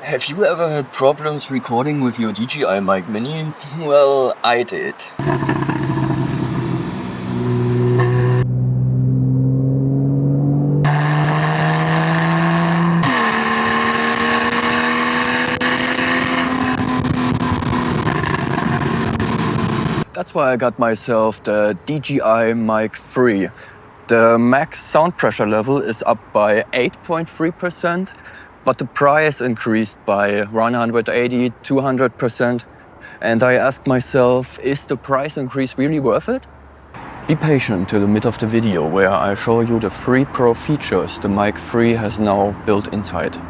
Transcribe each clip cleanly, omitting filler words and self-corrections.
Have you ever had problems recording with your DJI Mic Mini? Well, I did. That's why I got myself the DJI Mic 3. The max sound pressure level is up by 8.3%, but the price increased by 180, 200%. And I asked myself, is the price increase really worth it? Be patient till the mid of the video, where I show you the 3 pro features the Mic 3 has now built inside.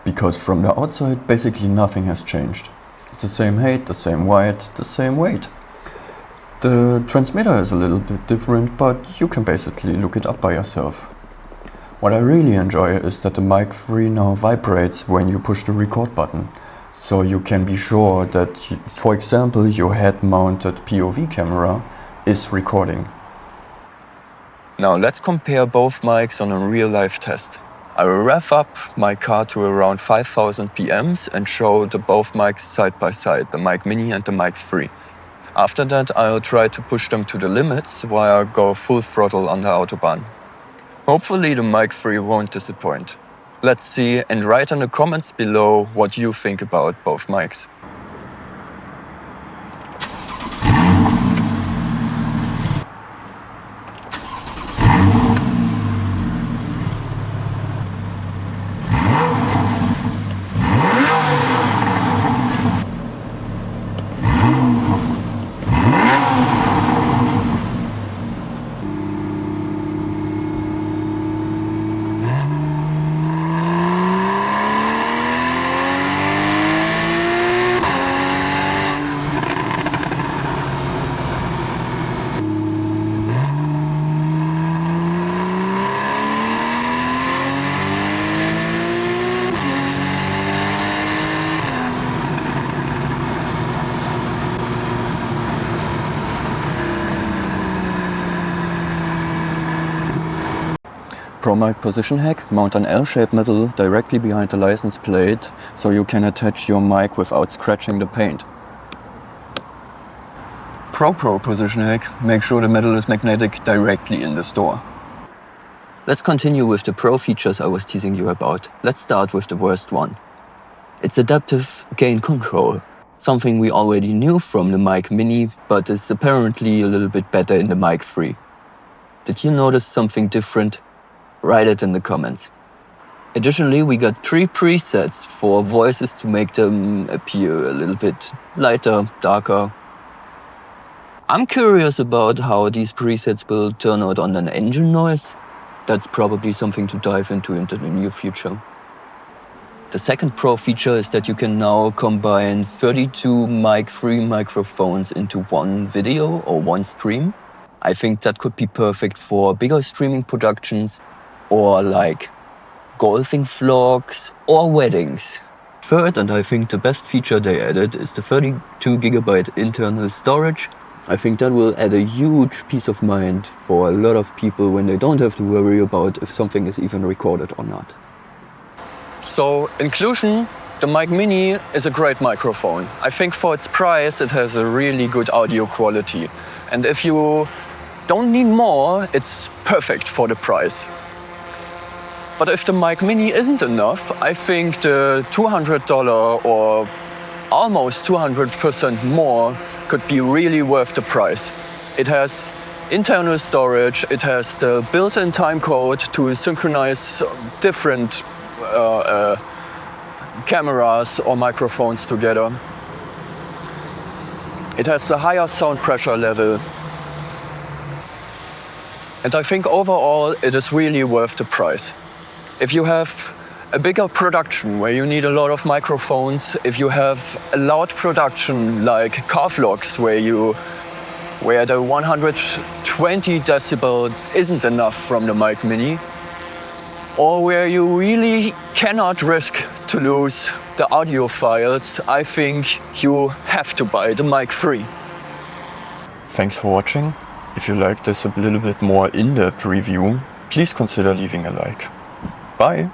Because from the outside, basically nothing has changed. It's the same height, the same width, the same weight. The transmitter is a little bit different, but you can basically look it up by yourself. What I really enjoy is that the Mic 3 now vibrates when you push the record button. So you can be sure that, for example, your head-mounted POV camera is recording. Now let's compare both mics on a real-life test. I will rev up my car to around 5000 PMs and show the both mics side by side, the Mic Mini and the Mic 3. After that, I'll try to push them to the limits while I go full throttle on the Autobahn. Hopefully the Mic 3 won't disappoint. Let's see, and write in the comments below what you think about both mics. Pro mic position hack: mount an L-shaped metal directly behind the license plate so you can attach your mic without scratching the paint. Pro position hack: make sure the metal is magnetic directly in the store. Let's continue with the pro features I was teasing you about. Let's start with the worst one. It's adaptive gain control. Something we already knew from the Mic Mini, but is apparently a little bit better in the Mic 3. Did you notice something different? Write it in the comments. Additionally, we got 3 presets for voices to make them appear a little bit lighter, darker. I'm curious about how these presets will turn out on an engine noise. That's probably something to dive into the near future. The second pro feature is that you can now combine 32 Mic 3 microphones into one video or one stream. I think that could be perfect for bigger streaming productions, or like golfing vlogs or weddings. Third, and I think the best feature they added, is the 32GB internal storage. I think that will add a huge peace of mind for a lot of people when they don't have to worry about if something is even recorded or not. So, in conclusion, the Mic Mini is a great microphone. I think for its price it has a really good audio quality. And if you don't need more, it's perfect for the price. But if the Mic Mini isn't enough, I think the $200 or almost 200% more could be really worth the price. It has internal storage, it has the built-in timecode to synchronize different cameras or microphones together. It has a higher sound pressure level. And I think overall it is really worth the price. If you have a bigger production where you need a lot of microphones, if you have a loud production like Carvlogs where the 120 decibel isn't enough from the Mic Mini, or where you really cannot risk to lose the audio files, I think you have to buy the Mic 3. Thanks for watching. If you like this a little bit more in-depth review, please consider leaving a like. Bye!